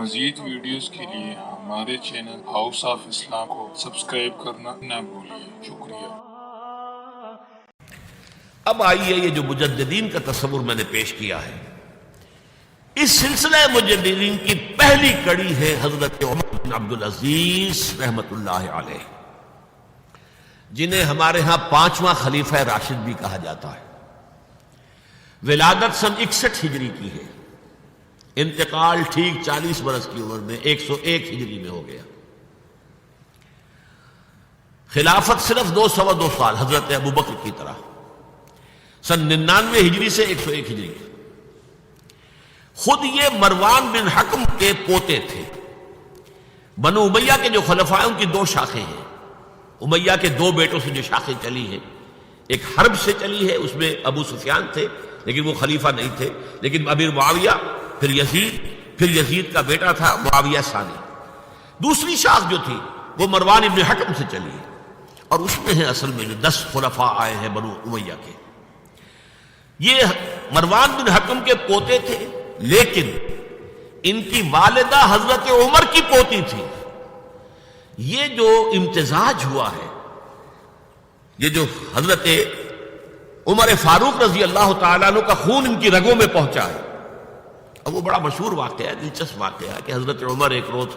مزید ویڈیوز کے لیے ہمارے چینل ہاؤس آف اسلام کو سبسکرائب کرنا نہ بھولیے۔ شکریہ۔ اب آئیے یہ جو مجددین کا تصور میں نے پیش کیا ہے، اس سلسلہ مجددین کی پہلی کڑی ہے حضرت عمر بن عبدالعزیز رحمت اللہ علیہ، جنہیں ہمارے ہاں 5واں خلیفہ راشد بھی کہا جاتا ہے۔ ولادت سن 61 ہجری کی ہے، انتقال ٹھیک 40 برس کی عمر میں 101 ہجری میں ہو گیا۔ خلافت صرف 2 سال حضرت ابوبکر کی طرح، سن 99 ہجری سے 101 ہجری۔ خود یہ مروان بن حکم کے پوتے تھے۔ بنو امیہ کے جو خلفاء ان کی 2 شاخیں ہیں۔ امیہ کے 2 بیٹوں سے جو شاخیں چلی ہیں، ایک حرب سے چلی ہے، اس میں ابو سفیان تھے لیکن وہ خلیفہ نہیں تھے، لیکن امیر معاویہ، پھر یزید کا بیٹا تھا معاویہ ثانی۔ دوسری شاخ جو تھی وہ مروان بن حکم سے چلی ہے، اور اس میں ہے اصل میں جو 10 خلفاء آئے ہیں بنو امیہ کے۔ یہ مروان بن حکم کے پوتے تھے، لیکن ان کی والدہ حضرت عمر کی پوتی تھی۔ یہ جو امتزاج ہوا ہے، یہ جو حضرت عمر فاروق رضی اللہ تعالیٰ عنہ کا خون ان کی رگوں میں پہنچا ہے، اب وہ بڑا مشہور واقعہ ہے، دلچسپ واقعہ ہے کہ حضرت عمر ایک روز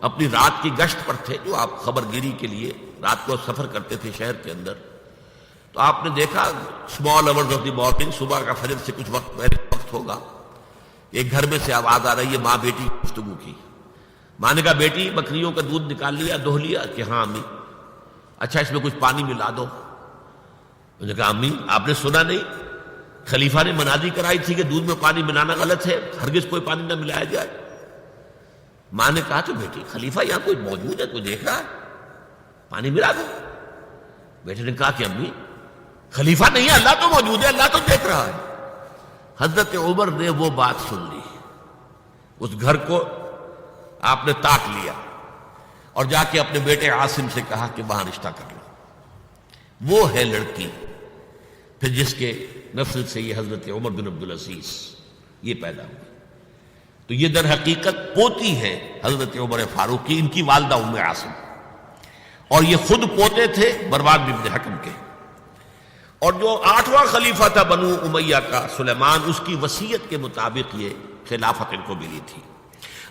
اپنی رات کی گشت پر تھے، جو آپ خبر گیری کے لیے رات کو سفر کرتے تھے شہر کے اندر، تو آپ نے دیکھا small hours of the morning, صبح کا فجر سے کچھ وقت پہلے وقت ہوگا، ایک گھر میں سے آواز آ رہی ہے ماں بیٹی کی گفتگو کی۔ ماں نے کہا بیٹی بکریوں کا دودھ نکال لیا، دہو لیا؟ کہ ہاں امی۔ اچھا اس میں کچھ پانی ملا دو۔ میں نے کہا امی آپ نے سنا نہیں، خلیفہ نے منادی کرائی تھی کہ دودھ میں پانی ملانا غلط ہے، ہرگز کوئی پانی نہ ملایا جائے۔ ماں نے کہا تو بیٹی خلیفہ یہاں کوئی موجود ہے، کوئی دیکھ رہا ہے، پانی ملا دو۔ بیٹے نے کہا کہ امی خلیفہ نہیں ہے، اللہ تو موجود ہے، اللہ تو دیکھ رہا ہے۔ حضرت عمر نے وہ بات سن لی، اس گھر کو آپ نے تاک لیا اور جا کے اپنے بیٹے عاصم سے کہا کہ وہاں رشتہ کر لو۔ وہ ہے لڑکی پھر جس کے نسل سے یہ حضرت عمر بن عبدالعزیز یہ پیدا ہوئی۔ تو یہ در حقیقت پوتی ہے حضرت عمر فاروق کی، ان کی والدہ ام عاصم، اور یہ خود پوتے تھے مروان بن حکم کے۔ اور جو 8واں خلیفہ تھا بنو امیہ کا سلیمان، اس کی وصیت کے مطابق یہ خلافت ان کو ملی تھی۔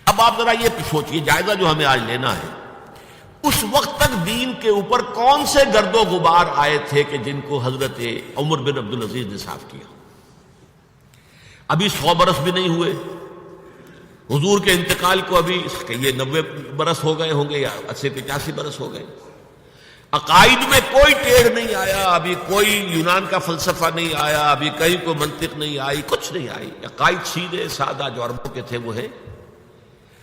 اب آپ ذرا یہ سوچئے، جائزہ جو ہمیں آج لینا ہے، اس وقت تک دین کے اوپر کون سے گرد و غبار آئے تھے کہ جن کو حضرت عمر بن عبدالعزیز نے صاف کیا؟ ابھی 100 برس بھی نہیں ہوئے حضور کے انتقال کو، ابھی یہ 90 برس ہو گئے ہوں گے یا 80-85 برس ہو گئے۔ عقائد میں کوئی ٹیڑھ نہیں آیا، ابھی کوئی یونان کا فلسفہ نہیں آیا، ابھی کہیں کوئی منطق نہیں آئی، کچھ نہیں آئی۔ عقائد سیدھے سادہ جو عربوں کے تھے وہ ہے۔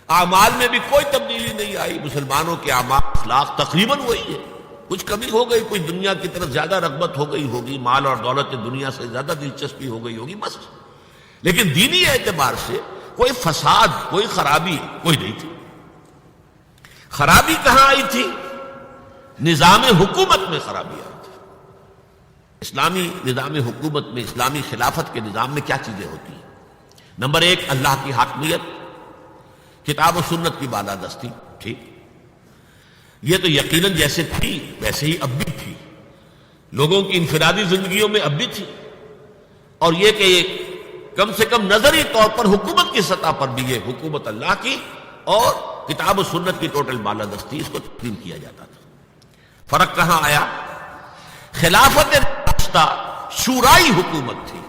اعمال میں بھی کوئی تبدیلی نہیں آئی، مسلمانوں کے اعمال اخلاق تقریباً وہی ہے، کچھ کمی ہو گئی، کچھ دنیا کی طرف زیادہ رغبت ہو گئی ہوگی، مال اور دولت دنیا سے زیادہ دلچسپی ہو گئی ہوگی بس، لیکن دینی اعتبار سے کوئی فساد، کوئی خرابی کوئی نہیں تھی۔ خرابی کہاں آئی تھی؟ نظام حکومت میں خرابی آئی تھی۔ اسلامی نظام حکومت میں، اسلامی خلافت کے نظام میں کیا چیزیں ہوتی ہیں؟ نمبر 1 اللہ کی حاکمیت، کتاب و سنت کی بالادستی، ٹھیک، یہ تو یقیناً جیسے تھی ویسے ہی اب بھی تھی، لوگوں کی انفرادی زندگیوں میں اب بھی تھی، اور یہ کہ کم سے کم نظری طور پر حکومت کی سطح پر بھی یہ حکومت اللہ کی اور کتاب و سنت کی ٹوٹل بالادستی، اس کو تسلیم کیا جاتا تھا۔ فرق کہاں آیا؟ خلافت راشدہ شورائی حکومت تھی،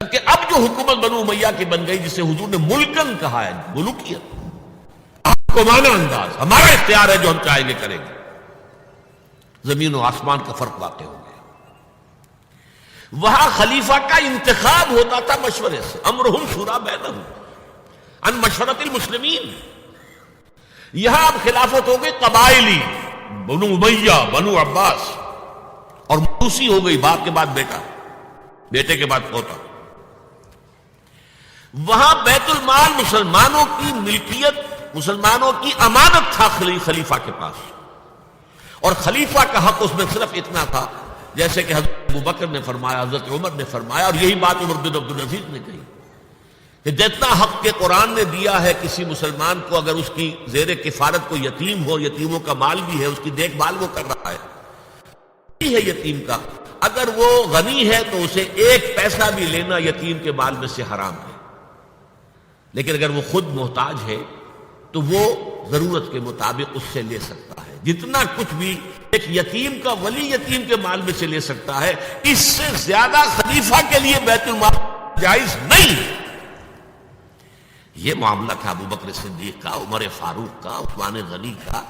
کہ اب جو حکومت بنو امیہ کی بن گئی، جسے حضور نے ملکن کہا ہے، ملوکیت، کو مانا انداز، ہمارا اختیار ہے، جو ہم چاہیں گے کریں گے۔ زمین و آسمان کا فرق واقع ہو گیا۔ وہاں خلیفہ کا انتخاب ہوتا تھا مشورے سے، امرہم شورا بینہم، ان مشورت المسلمین۔ یہاں اب خلافت ہو گئی قبائلی، بنو امیہ، بنو عباس، اور موروثی ہو گئی، باپ کے بعد بیٹا، بیٹے کے بعد پوتا۔ وہاں بیت المال مسلمانوں کی ملکیت، مسلمانوں کی امانت تھا خلیفہ کے پاس، اور خلیفہ کا حق اس میں صرف اتنا تھا جیسے کہ حضرت ابوبکر نے فرمایا، حضرت عمر نے فرمایا، اور یہی بات عمر بن عبدالعزیز نے کہی کہ جتنا حق کے قرآن نے دیا ہے کسی مسلمان کو، اگر اس کی زیر کفالت کو یتیم ہو، یتیموں کا مال بھی ہے، اس کی دیکھ بھال وہ کر رہا ہے یتیم کا، اگر وہ غنی ہے تو اسے ایک پیسہ بھی لینا یتیم کے مال میں سے حرام ہے. لیکن اگر وہ خود محتاج ہے تو وہ ضرورت کے مطابق اس سے لے سکتا ہے. جتنا کچھ بھی ایک یتیم کا ولی یتیم کے مال میں سے لے سکتا ہے، اس سے زیادہ خلیفہ کے لیے بیت المال جائز نہیں ہے. یہ معاملہ تھا ابو بکر صدیق کا، عمر فاروق کا، عثمان غنی کا،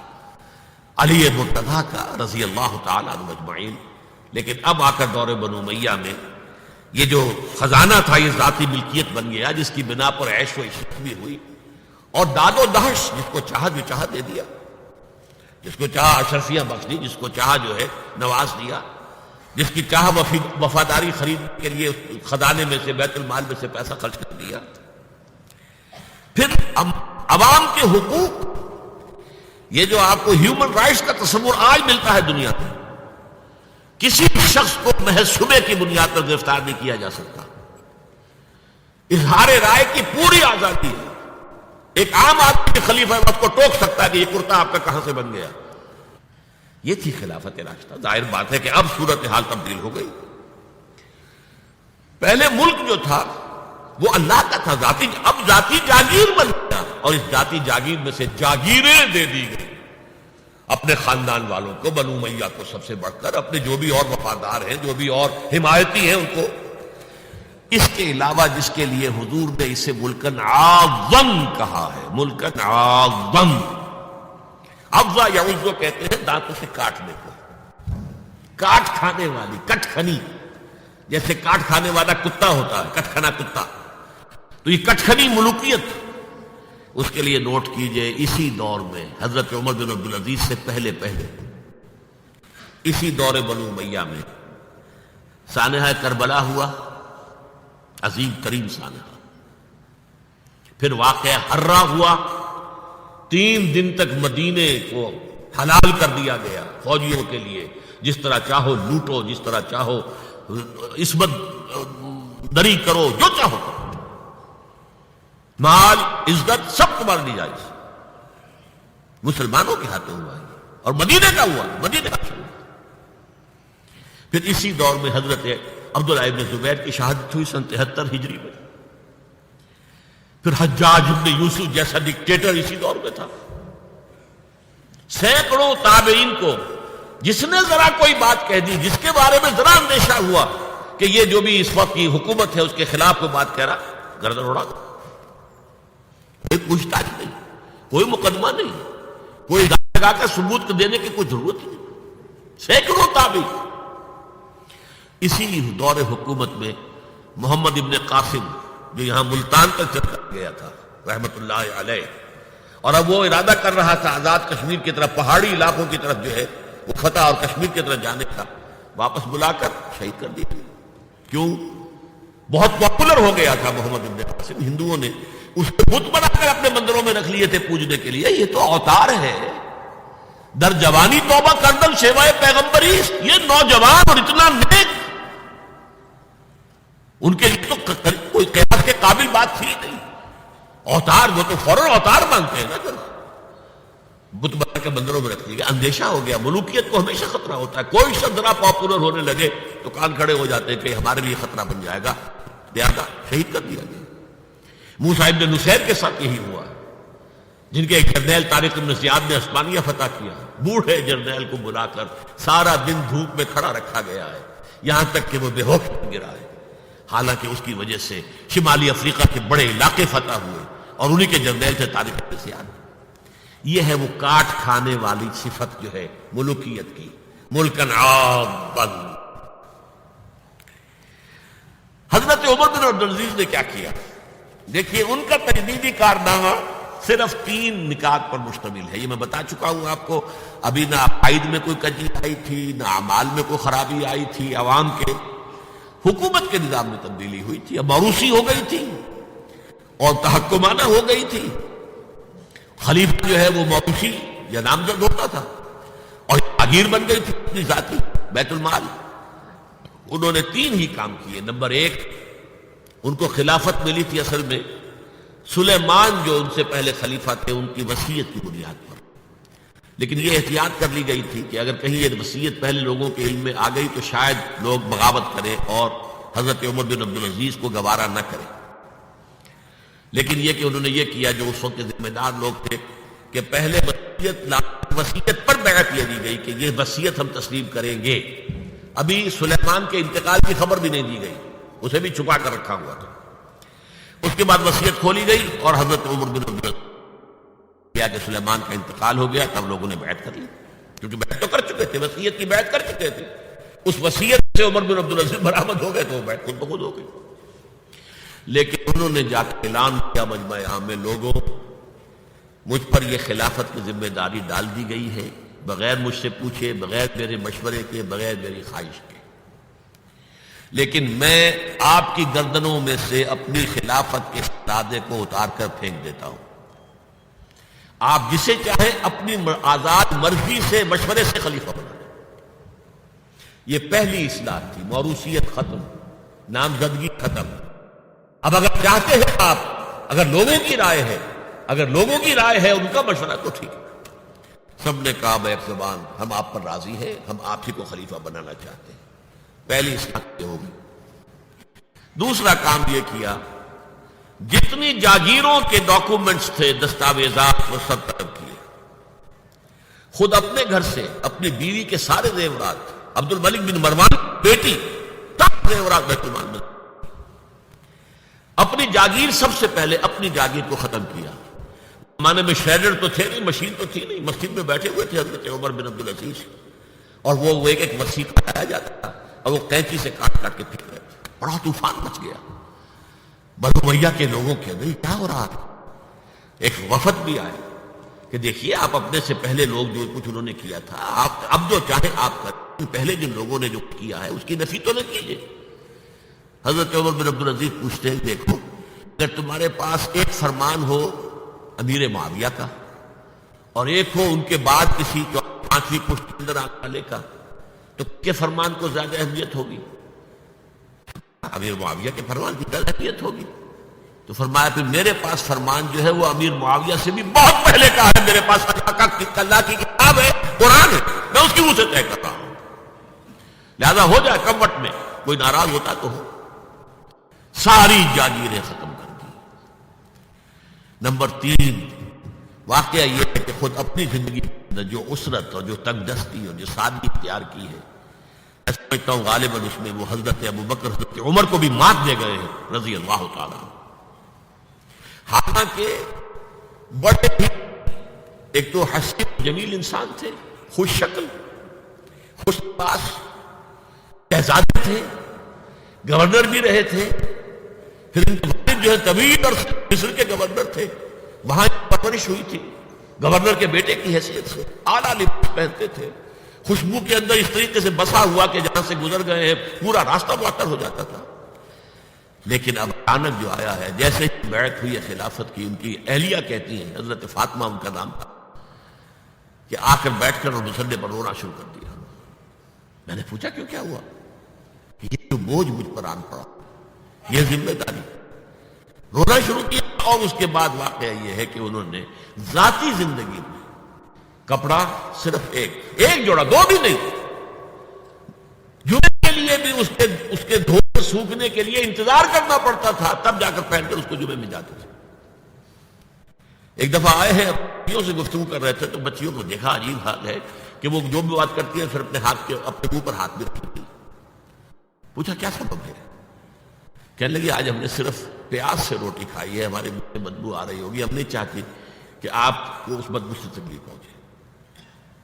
علی مرتضیٰ کا رضی اللہ تعالی عنہ اجمعین. لیکن اب آ کر دور بنو امیہ میں یہ جو خزانہ تھا یہ ذاتی ملکیت بن گیا، جس کی بنا پر عیش و عشرت بھی ہوئی، اور داد و دہش، جس کو چاہا جو چاہا دے دیا، جس کو چاہا اشرفیاں بخش دی، جس کو چاہا جو ہے نواز دیا، جس کی چاہا وفاداری خرید کے لیے خزانے میں سے بیت المال میں سے پیسہ خرچ کر دیا. پھر عوام کے حقوق، یہ جو آپ کو ہیومن رائٹس کا تصور آج ملتا ہے دنیا میں، کسی شخص کو محض شبے کی بنیاد پر گرفتار نہیں کیا جا سکتا. اظہار رائے کی پوری آزادی ہے. ایک عام آدمی خلیفہ وقت کو ٹوک سکتا ہے کہ یہ کرتا آپ کا کہاں سے بن گیا. یہ تھی خلافت راشدہ. ظاہر بات ہے کہ اب صورتحال تبدیل ہو گئی. پہلے ملک جو تھا وہ اللہ کا تھا، اب ذاتی جاگیر بن گیا، اور اس ذاتی جاگیر میں سے جاگیریں دے دی گئی اپنے خاندان والوں کو، بنو امیہ کو سب سے بڑھ کر، اپنے جو بھی اور وفادار ہیں، جو بھی اور حمایتی ہیں ان کو. اس کے علاوہ جس کے لیے حضور نے اسے ملکن اعظم کہا ہے، ملکن اعظم. افزا یعوذ کہتے ہیں دانتوں سے کاٹنے کو، کاٹ کھانے والی، کٹ کھنی، جیسے کاٹ کھانے والا کتا ہوتا ہے، کٹ کھنا کتا، تو یہ کٹ کھنی ملوکیت. اس کے لیے نوٹ کیجئے اسی دور میں حضرت عمر بن عبدالعزیز سے پہلے اسی دور بنو امیہ میں سانحہ کربلا ہوا، عظیم ترین سانحہ. پھر واقعہ حرہ ہوا، 3 دن تک مدینے کو حلال کر دیا گیا فوجیوں کے لیے، جس طرح چاہو لوٹو، جس طرح چاہو عصمت دری کرو، جو چاہو کرو، مال عزت سب تمہارے لیے جائز. مسلمانوں کے ہاتھوں ہوا ہے اور مدینے کا ہوا، مدینے کا ہوا. پھر اسی دور میں حضرت عبداللہ ابن زبیر کی شہادت ہوئی سن 73 ہجری میں. پھر حجاج ابن یوسف جیسا ڈکٹیٹر اسی دور میں تھا. سینکڑوں تابعین کو جس نے ذرا کوئی بات کہہ دی، جس کے بارے میں ذرا اندیشہ ہوا کہ یہ جو بھی اس وقت کی حکومت ہے اس کے خلاف کوئی بات کہہ رہا، گردن اڑا دو. کوئی پوچھ تاچھ نہیں، کوئی مقدمہ نہیں، کوئی لگا کر ثبوت کو دینے کی کوئی ضرورت نہیں. سینکڑوں تابعین. اسی دور حکومت میں محمد ابن قاسم جو یہاں ملتان تک چلا گیا تھا رحمت اللہ علیہ، اور اب وہ ارادہ کر رہا تھا آزاد کشمیر کی طرف، پہاڑی علاقوں کی طرف جو ہے وہ فتح اور کشمیر کی طرف جانے کا، واپس بلا کر شہید کر دیا. کیوں؟ بہت پاپولر ہو گیا تھا محمد ابن قاسم. ہندوؤں نے اس کو بت بنا کر اپنے مندروں میں رکھ لیے تھے پوجنے کے لیے. یہ تو اوتار ہے، در جوانی توبہ کردن سیوائے پیغمبری. یہ نوجوان اور اتنا نیک، ان کے لیے تو کوئی قیاس کے قابل بات تھی نہیں. اوتار، وہ تو فوراً اوتار مانگتے ہیں نا. بت بنا کے مندروں میں رکھ لیے گیا. اندیشہ ہو گیا. ملوکیت کو ہمیشہ خطرہ ہوتا ہے. کوئی شخص ذرا پاپولر ہونے لگے تو کان کھڑے ہو جاتے ہیں کہ ہمارے لیے خطرہ بن جائے گا، لہذا شہید کر دیا گیا. موسیٰ ابن نصیر کے ساتھ یہی ہوا، جن کے ایک جرنیل طارق بن زیاد نے عثمانیہ فتح کیا. بوڑھے جرنیل کو بلا کر سارا دن دھوپ میں کھڑا رکھا گیا ہے، یہاں تک کہ وہ بے ہوش گرا ہے. حالانکہ اس کی وجہ سے شمالی افریقہ کے بڑے علاقے فتح ہوئے، اور انہی کے جرنیل تھے طارق بن زیاد. یہ ہے وہ کاٹ کھانے والی صفت جو ہے ملوکیت کی، ملکن عاضا. حضرت عمر بن عبدالعزیز نے کیا کیا؟ دیکھیے ان کا تجدیدی کارنامہ صرف 3 نکات پر مشتمل ہے. یہ میں بتا چکا ہوں آپ کو. ابھی نہ عقائد میں کوئی کجی آئی تھی، نہ اعمال میں کوئی خرابی آئی تھی، عوام کے حکومت کے نظام میں تبدیلی ہوئی تھی. اب موروثی ہو گئی تھی اور تحکمانہ ہو گئی تھی. خلیفہ جو ہے وہ موروثی یا نامزد ہوتا تھا، اور جاگیر بن گئی تھی اپنی ذاتی بیت المال. انہوں نے 3 ہی کام کیے. نمبر 1، ان کو خلافت ملی تھی اصل میں سلیمان جو ان سے پہلے خلیفہ تھے ان کی وصیت کی بنیاد پر، لیکن یہ احتیاط کر لی گئی تھی کہ اگر کہیں یہ وصیت پہلے لوگوں کے علم میں آ گئی تو شاید لوگ بغاوت کریں اور حضرت عمر بن عبدالعزیز کو گوارا نہ کریں۔ لیکن یہ کہ انہوں نے یہ کیا جو اس وقت کے ذمہ دار لوگ تھے کہ پہلے وصیت پر بیعت یہ دی گئی کہ یہ وصیت ہم تسلیم کریں گے۔ ابھی سلیمان کے انتقال کی خبر بھی نہیں دی گئی، اسے بھی چھپا کر رکھا ہوا تھا۔ اس کے بعد وصیت کھولی گئی اور حضرت عمر بن عبدالعزیز کیا کہ سلیمان کا انتقال ہو گیا، تب لوگوں نے بیعت کر لی، کیونکہ بیعت تو کر چکے تھے، وصیت کی بیعت کر چکے تھے۔ اس وصیت سے عمر بن عبدالعزیز برآمد ہو گئے تو وہ بیعت خود بخود ہو گئی۔ لیکن انہوں نے جا کے اعلان کیا مجمع عام میں، لوگوں مجھ پر یہ خلافت کی ذمہ داری ڈال دی گئی ہے، بغیر مجھ سے پوچھے، بغیر میرے مشورے کے، بغیر میری خواہش کے، لیکن میں آپ کی گردنوں میں سے اپنی خلافت کے ارادے کو اتار کر پھینک دیتا ہوں۔ آپ جسے چاہیں اپنی آزاد مرضی سے، مشورے سے خلیفہ بنا لیں۔ یہ پہلی اصلاح تھی، موروثیت ختم، نامزدگی ختم۔ اب اگر چاہتے ہیں آپ، اگر لوگوں کی رائے ہے ان کا مشورہ تو ٹھیک ہے۔ سب نے کہا بیک زبان ہم آپ پر راضی ہیں، ہم آپ ہی کو خلیفہ بنانا چاہتے ہیں۔ پہلی اصلاح یہ ہوگی۔ دوسرا کام یہ کیا، جتنی جاگیروں کے ڈاکومنٹس تھے، دستاویزات، وہ سب طلب کیے۔ خود اپنے گھر سے اپنی بیوی کے سارے زیورات، عبد الملک بن مروان بیٹی تب زیورات بیت المال میں، اپنی جاگیر، سب سے پہلے اپنی جاگیر کو ختم کیا۔ زمانے میں شریڈر تو تھے نہیں، مشین تو تھی نہیں، مسجد میں بیٹھے ہوئے تھے حضرت عمر بن عبدالعزیز، اور وہ ایک ایک وسیقہ لایا جاتا تھا اور وہ قینچی سے کاٹ کاٹ کے پھینک رہے تھے۔ بڑا طوفان مچ گیا بنو امیہ کے لوگوں کے اندر، کیا ہو رہا تھا؟ ایک وفد بھی آئے کہ دیکھیے آپ اپنے سے پہلے لوگ جو کچھ انہوں نے کیا تھا، آپ اب جو چاہیں آپ کریں، پہلے جن لوگوں نے جو کیا ہے اس کی نفی تو نہ کیجیے۔ حضرت عمر بن عبدالعزیز پوچھتے ہیں دیکھو اگر تمہارے پاس ایک فرمان ہو امیر معاویہ کا اور ایک ہو ان کے بعد کسی 5ویں پشت کے اندر آنے والے کا، تو کے فرمان کو زیادہ اہمیت ہوگی؟ امیر معاویہ کے فرمان کی زیادہ اہمیت ہوگی۔ تو فرمایا پھر میرے پاس فرمان جو ہے وہ امیر معاویہ سے بھی بہت پہلے کا ہے، میرے پاس اللہ کی کتاب ہے، قرآن ہے، میں اس کی روح سے طے کر رہا ہوں، لہذا ہو جائے کم وقت میں، کوئی ناراض ہوتا تو ہو۔ ساری جاگیریں ختم کر دی۔ نمبر 3 واقعہ یہ ہے کہ خود اپنی زندگی میں جو اسرت اور جو تنگ دستی اور جو سادگی اختیار کی ہے، میں سمجھتا ہوں غالباً اس میں وہ حضرت ابوبکر، حضرت عمر کو بھی مات دے گئے ہیں رضی اللہ تعالیٰ عنہ۔ حالانکہ بڑے ہی ایک تو حسین جمیل انسان تھے، خوش شکل، خوش لباس، شہزادے تھے، گورنر بھی رہے تھے، پھر ان کے والد جو ہے طویل عرصے مصر کے گورنر تھے، وہاں پرورش ہوئی تھی گورنر کے بیٹے کی حیثیت سے، اعلیٰ لباس پہنتے تھے، خوشبو کے اندر اس طریقے سے بسا ہوا کہ جہاں سے گزر گئے ہیں پورا راستہ معطر ہو جاتا تھا۔ لیکن اب اچانک جو آیا ہے، جیسے ہی بیعت ہوئی ہے خلافت کی، ان کی اہلیہ کہتی ہیں، حضرت فاطمہ ان کا نام تھا، کہ آ کر بیٹھ کر اور مسلے پر رونا شروع کر دیا۔ میں نے پوچھا کیوں، کیا ہوا؟ یہ جو بوجھ مجھ پر آن پڑا، یہ ذمہ داری، رونا شروع کیا۔ اور اس کے بعد واقعہ یہ ہے کہ انہوں نے ذاتی زندگی میں کپڑا صرف ایک جوڑا، 2 بھی نہیں، جمعے کے لیے بھی اس کے دھونے سوکھنے کے لیے انتظار کرنا پڑتا تھا، تب جا کر پہن کر اس کو جمعے میں جاتے تھے۔ ایک دفعہ آئے ہیں، بچیوں سے گفتگو کر رہے تھے تو بچیوں کو دیکھا، عجیب حال ہے کہ وہ جو بھی بات کرتی ہیں پھر اپنے منہ پر ہاتھ بھی رکھتی ہیں۔ پوچھا کیا سبب ہے؟ کہنے لگی آج ہم نے صرف پیاز سے روٹی کھائی ہے، ہمارے منہ میں بدبو آ رہی ہوگی، ہم نہیں چاہتی کہ آپ کو اس بدبو سے تکلیف پہنچے۔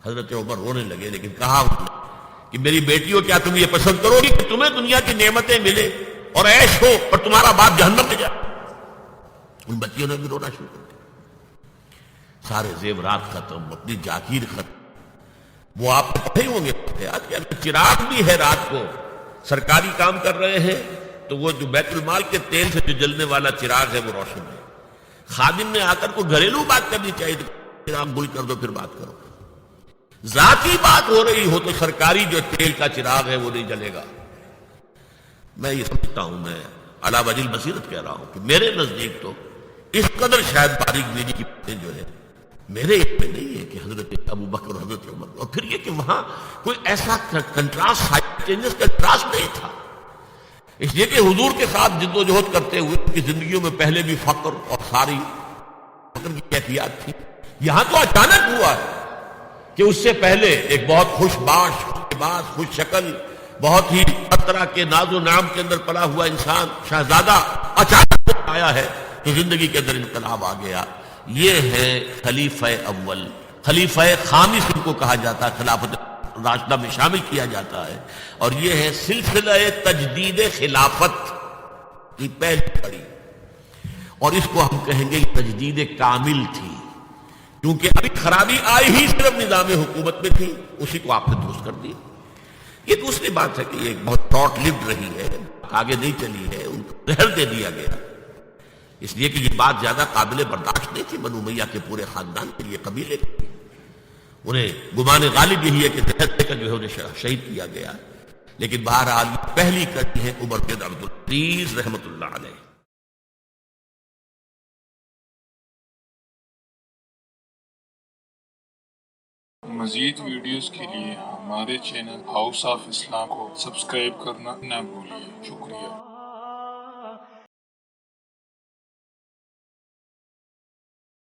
حضرت عمر رونے لگے، لیکن کہا کہ میری بیٹیوں کیا تم یہ پسند کرو گی کہ تمہیں دنیا کی نعمتیں ملے اور عیش ہو اور تمہارا باپ جہنم میں جائے؟ ان بچیوں نے بھی رونا شروع کر دیا۔ سارے زیورات ختم، اپنی جاگیر ختم۔ وہ آپ پتہ ہی ہوں گے آج کل چراغ بھی ہے، رات کو سرکاری کام کر رہے ہیں تو وہ جو بیت المال کے تیل سے جو جلنے والا چراغ ہے وہ روشن ہے۔ خادم نے آ کر کوئی گھریلو بات کرنی چاہیے تو چراغ گل کر دو پھر بات کرو۔ ذاتی بات ہو رہی ہو تو سرکاری جو تیل کا چراغ ہے وہ نہیں جلے گا۔ میں یہ سمجھتا ہوں، میں علی وجہ البصیرت کہہ رہا ہوں کہ میرے نزدیک تو اس قدر شاید باریک بینی کی باتیں جو ہے میرے علم میں نہیں ہے کہ حضرت ابو بکر اور حضرت عمر، اور پھر یہ کہ وہاں کوئی ایسا کنٹراسٹ کنٹراسٹ نہیں تھا، اس لیے کہ حضور کے ساتھ جد و جہد کرتے ہوئے ان کی زندگیوں میں پہلے بھی فقر اور ساری فقر کی کیفیات تھی. یہاں تو اچانک ہوا ہے کہ اس سے پہلے ایک بہت خوش باش، خوش لباس، خوش شکل، بہت ہی ہر طرح کے ناز و نعم کے اندر پلا ہوا انسان شہزادہ اچانک آیا ہے تو زندگی کے اندر انقلاب آ گیا. یہ ہے خلیفہ اول، خلیفہ خامس ان کو کہا جاتا ہے، خلافت راشدہ میں شامل کیا جاتا ہے، اور یہ ہے سلسلہ تجدید خلافت کی پہلی کڑی، اور اس کو ہم کہیں گے تجدید کامل تھی، کیونکہ ابھی خرابی آئی ہی صرف نظام حکومت میں تھی، اسی کو آپ نے درست کر دیا. یہ دوسری بات ہے کہ یہ بہت شارٹ لیوڈ رہی ہے، آگے نہیں چلی ہے، ان کو زہر دے دیا گیا، اس لیے کہ یہ بات زیادہ قابل برداشت نہیں تھی بنو امیہ کے پورے خاندان کے لیے، قبیلے کے لیے. انہیں گمان غالب یہی ہے کہ زہر دے کر جو ہے انہیں شہید کیا گیا. لیکن بہرحال پہلی کڑی ہے عمر بن عبد العزیز رحمۃ اللہ علیہ. مزید ویڈیوز کے لیے ہمارے چینل ہاؤس آف اسلام کو سبسکرائب کرنا نہ بھولیے. شکریہ.